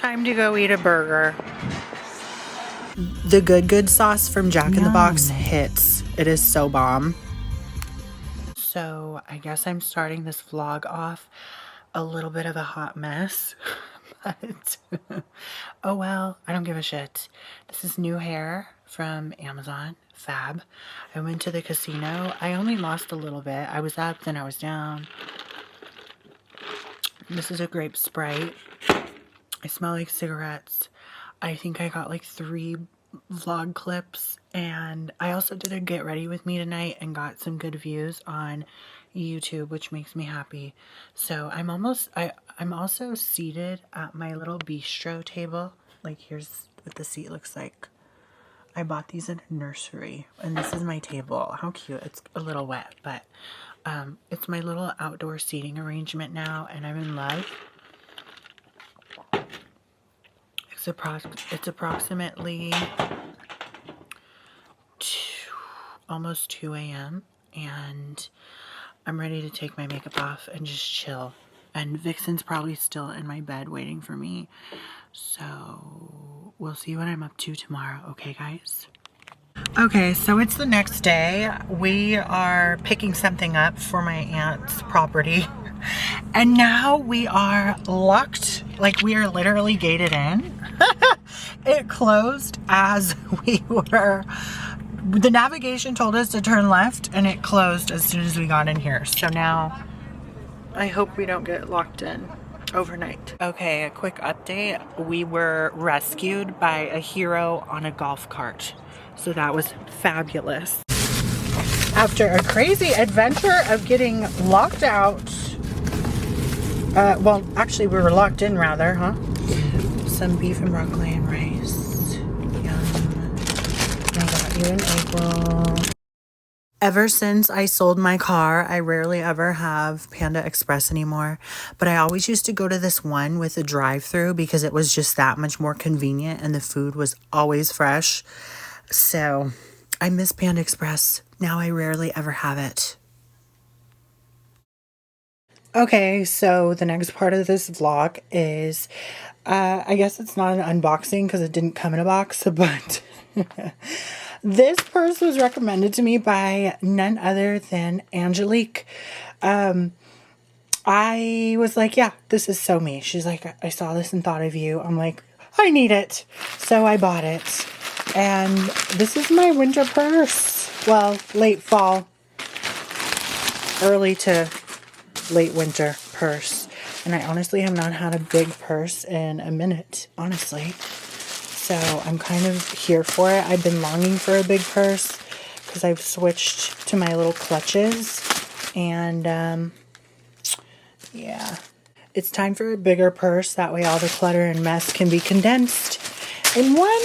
time to go eat a burger. The good sauce from Jack in the Box hits. It is so bomb. So I guess I'm starting this vlog off a little bit of a hot mess. But oh well, I don't give a shit. This is new hair from Amazon. Fab. I went to the casino. I only lost a little bit. I was up, then I was down. This is a grape Sprite. I smell like cigarettes. I think I got like 3 vlog clips, and I also did a get ready with me tonight and got some good views on YouTube, which makes me happy. So I'm also seated at my little bistro table. Like, here's what the seat looks like. I bought these in a nursery, and this is my table. How cute. It's a little wet, but it's my little outdoor seating arrangement now, and I'm in love. It's approximately almost 2 a.m. and I'm ready to take my makeup off and just chill. And Vixen's probably still in my bed waiting for me. So we'll see what I'm up to tomorrow, okay guys? Okay, so it's the next day. We are picking something up for my aunt's property. And now we are locked, like we are literally gated in. It closed as we were, the navigation told us to turn left and it closed as soon as we got in here. So now I hope we don't get locked in overnight. Okay, a quick update. We were rescued by a hero on a golf cart. So that was fabulous. After a crazy adventure of getting locked out, well, actually we were locked in rather, huh? Some beef and broccoli and rice. Yum. I got you in April. Ever since I sold my car, I rarely ever have Panda Express anymore. But I always used to go to this one with a drive-thru because it was just that much more convenient and the food was always fresh. So I miss Panda Express. Now I rarely ever have it. Okay, so the next part of this vlog is, I guess it's not an unboxing because it didn't come in a box, but this purse was recommended to me by none other than Angelique. I was like, yeah, this is so me. She's like, I saw this and thought of you. I'm like, I need it. So I bought it. And this is my winter purse. Well, late fall, early to late winter purse. And I honestly have not had a big purse in a minute, honestly. So I'm kind of here for it. I've been longing for a big purse because I've switched to my little clutches. And yeah, it's time for a bigger purse. That way all the clutter and mess can be condensed in one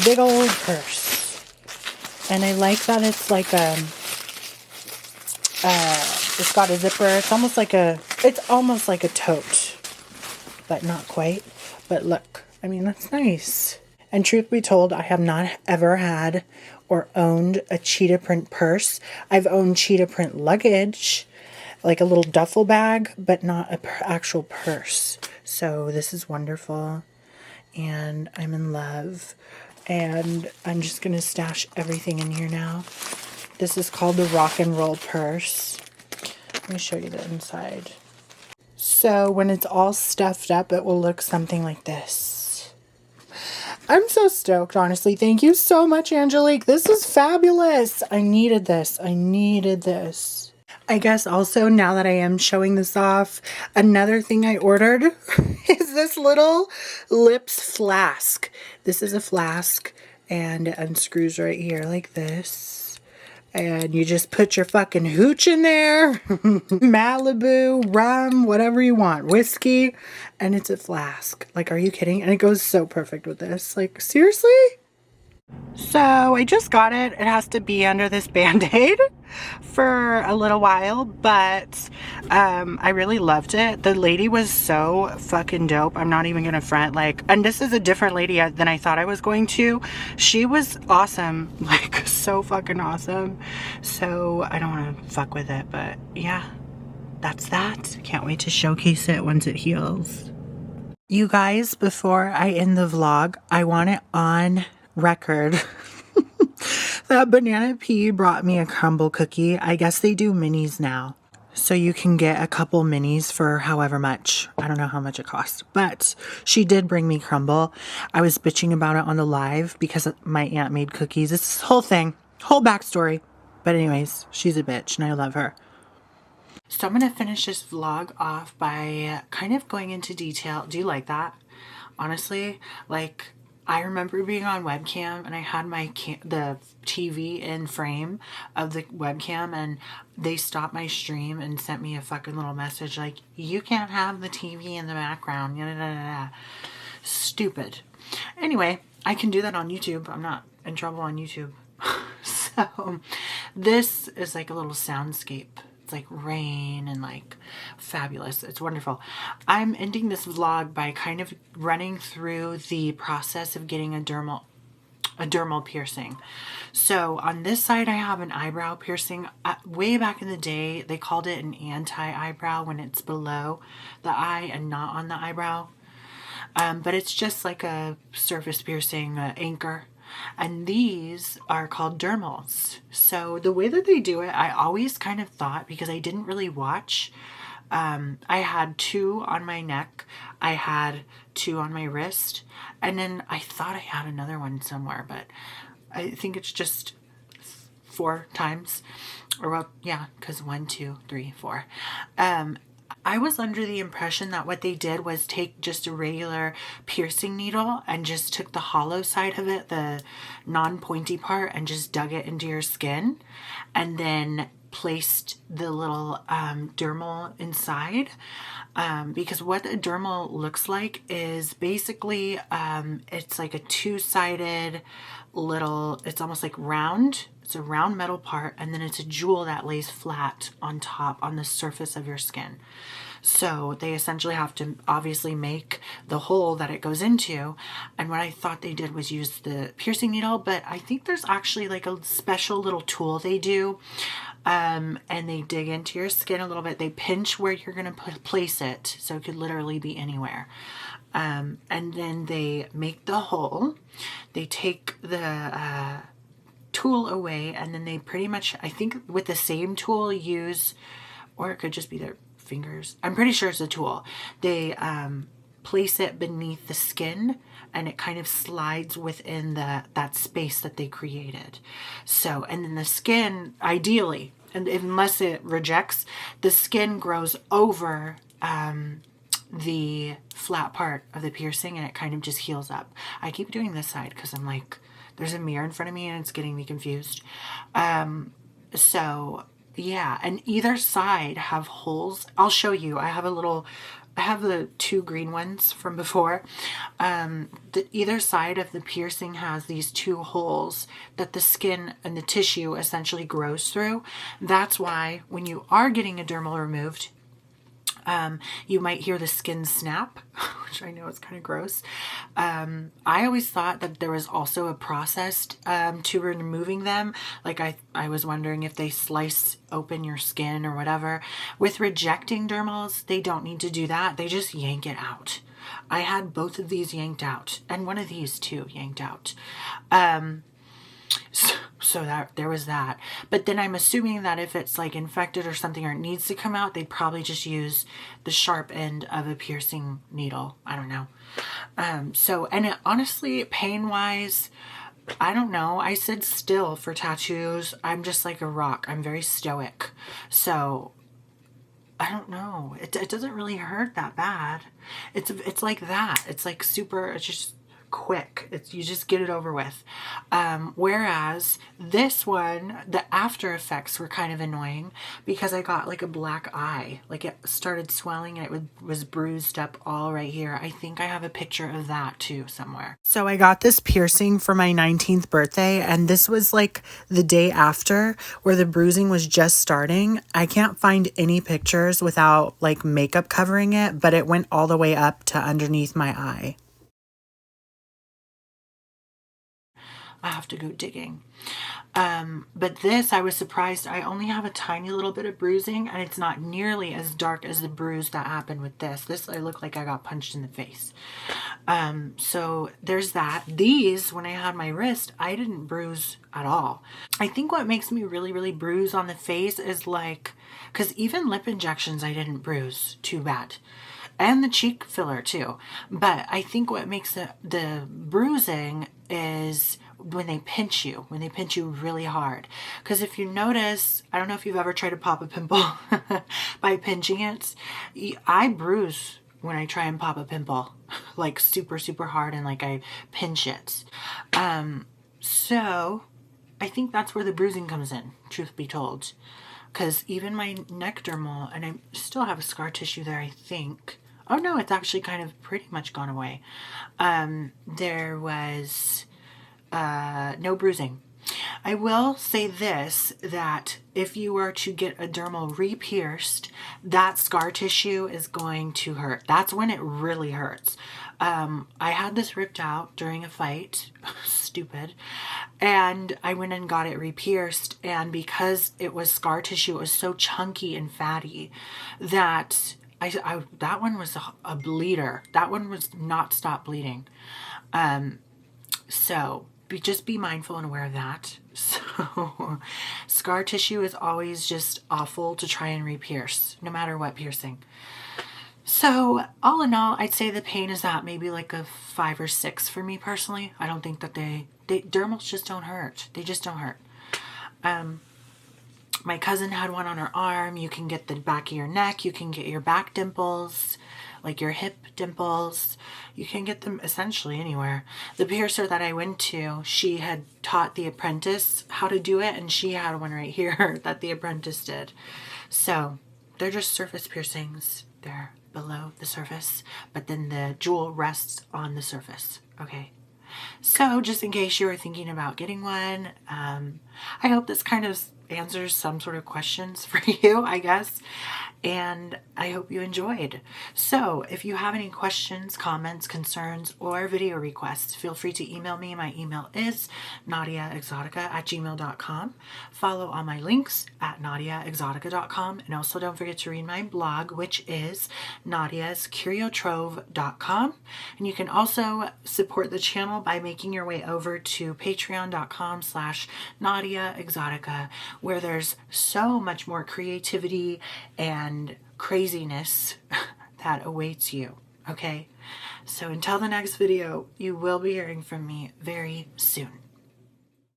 big old purse. And I like that it's like it's got a zipper. It's almost like a tote, but not quite. But look, I mean, that's nice. And truth be told, I have not ever had or owned a cheetah print purse. I've owned cheetah print luggage, like a little duffel bag, but not an actual purse. So this is wonderful, and I'm in love. And I'm just going to stash everything in here now. This is called the Rock and Roll Purse. Let me show you the inside. So when it's all stuffed up, it will look something like this. I'm so stoked, honestly. Thank you so much, Angelique. This is fabulous. I needed this. I needed this. I guess also, now that I am showing this off, another thing I ordered is this little lips flask. This is a flask, and it unscrews right here like this. And you just put your fucking hooch in there. Malibu, rum, whatever you want. Whiskey. And it's a flask. Like, are you kidding? And it goes so perfect with this. Like, seriously? So I just got it. It has to be under this Band-Aid for a little while, but I really loved it. The lady was so fucking dope. I'm not even gonna front. Like, and this is a different lady than I thought I was going to. She was awesome, like so fucking awesome. So I don't want to fuck with it, but yeah, that's that. Can't wait to showcase it once it heals. You guys, before I end the vlog, I want it on record that Banana Pea brought me a crumble cookie. I guess they do minis now. So you can get a couple minis for however much. I don't know how much it costs. But she did bring me crumble. I was bitching about it on the live because my aunt made cookies. It's this whole thing. Whole backstory. But anyways, she's a bitch and I love her. So I'm going to finish this vlog off by kind of going into detail. Do you like that? Honestly, like, I remember being on webcam and I had the TV in frame of the webcam and they stopped my stream and sent me a fucking little message like, you can't have the TV in the background. Yada, yada, yada. Stupid. Anyway, I can do that on YouTube. I'm not in trouble on YouTube. So this is like a little soundscape. Like rain and like fabulous. It's wonderful. I'm ending this vlog by kind of running through the process of getting a dermal piercing. So on this side I have an eyebrow piercing. Way back in the day they called it an anti-eyebrow when it's below the eye and not on the eyebrow. But it's just like a surface piercing anchor. And these are called dermals. So the way that they do it, I always kind of thought, because I didn't really watch, I had 2 on my neck, I had 2 on my wrist, and then I thought I had another one somewhere, but I think it's just 4 times. Or well, yeah, because 1, 2, 3, 4. I was under the impression that what they did was take just a regular piercing needle and just took the hollow side of it, the non-pointy part, and just dug it into your skin and then placed the little dermal inside. Because what a dermal looks like is basically it's like a 2-sided little, it's almost like round. It's a round metal part, and then it's a jewel that lays flat on top on the surface of your skin. So they essentially have to obviously make the hole that it goes into. And what I thought they did was use the piercing needle, but I think there's actually like a special little tool they do. And they dig into your skin a little bit. They pinch where you're going to place it. So it could literally be anywhere. And then they make the hole. They take the tool away, and then they pretty much, I think with the same tool use, or it could just be their fingers, I'm pretty sure it's a tool, they place it beneath the skin and it kind of slides within that space that they created. So, and then the skin, ideally, and unless it rejects, the skin grows over the flat part of the piercing and it kind of just heals up. I keep doing this side because I'm like, there's a mirror in front of me and it's getting me confused. So yeah, and either side have holes. I'll show you. I have the 2 green ones from before. Either side of the piercing has these 2 holes that the skin and the tissue essentially grows through. That's why when you are getting a dermal removed, you might hear the skin snap, which I know is kind of gross. I always thought that there was also a process to removing them. Like I was wondering if they slice open your skin or whatever. With rejecting dermals, they don't need to do that. They just yank it out. I had both of these yanked out, and one of these too yanked out. So that there was that. But then I'm assuming that if it's like infected or something or it needs to come out, they'd probably just use the sharp end of a piercing needle. I don't know. So, and it, honestly, pain-wise, I don't know. I sit still for tattoos. I'm just like a rock. I'm very stoic. So I don't know. It doesn't really hurt that bad. It's like that. It's like super, it's just quick. You just get it over with. Whereas this one, the after effects were kind of annoying because I got like a black eye. Like it started swelling and it was bruised up all right here. I think I have a picture of that too somewhere. So I got this piercing for my 19th birthday, and this was like the day after where the bruising was just starting. I can't find any pictures without like makeup covering it, but it went all the way up to underneath my eye. I have to go digging. But this, I was surprised. I only have a tiny little bit of bruising, and it's not nearly as dark as the bruise that happened with this. This, I look like I got punched in the face. So there's that. These, when I had my wrist, I didn't bruise at all. I think what makes me really, really bruise on the face is like, because even lip injections, I didn't bruise too bad. And the cheek filler too. But I think what makes the bruising is when they pinch you really hard. Because if you notice, I don't know if you've ever tried to pop a pimple by pinching it. I bruise when I try and pop a pimple, like super, super hard, and like I pinch it. So I think that's where the bruising comes in, truth be told. Because even my neck dermal, and I still have a scar tissue there, I think. Oh no, it's actually kind of pretty much gone away. There was no bruising. I will say this, that if you were to get a dermal re-pierced, that scar tissue is going to hurt. That's when it really hurts. I had this ripped out during a fight, stupid, and I went and got it re-pierced, and because it was scar tissue, it was so chunky and fatty that that one was a bleeder. That one was not stop bleeding. So just be mindful and aware of that. So scar tissue is always just awful to try and re-pierce, no matter what piercing. So all in all, I'd say the pain is at maybe like a 5 or 6 for me personally. I don't think that dermals just don't hurt. They just don't hurt. My cousin had one on her arm. You can get the back of your neck. You can get your back dimples, like your hip dimples. You can get them essentially anywhere. The piercer that I went to, she had taught the apprentice how to do it, and she had one right here that the apprentice did. So they're just surface piercings. They're below the surface, but then the jewel rests on the surface. Okay. So just in case you were thinking about getting one, I hope this kind of answers some sort of questions for you, I guess. And I hope you enjoyed. So if you have any questions, comments, concerns, or video requests, feel free to email me. My email is nadiaexotica@gmail.com. Follow all my links at nadiaexotica.com. And also don't forget to read my blog, which is nadiascuriotrove.com. And you can also support the channel by making your way over to patreon.com/nadiaexotica, where there's so much more creativity and craziness that awaits you. Okay, so until the next video, you will be hearing from me very soon.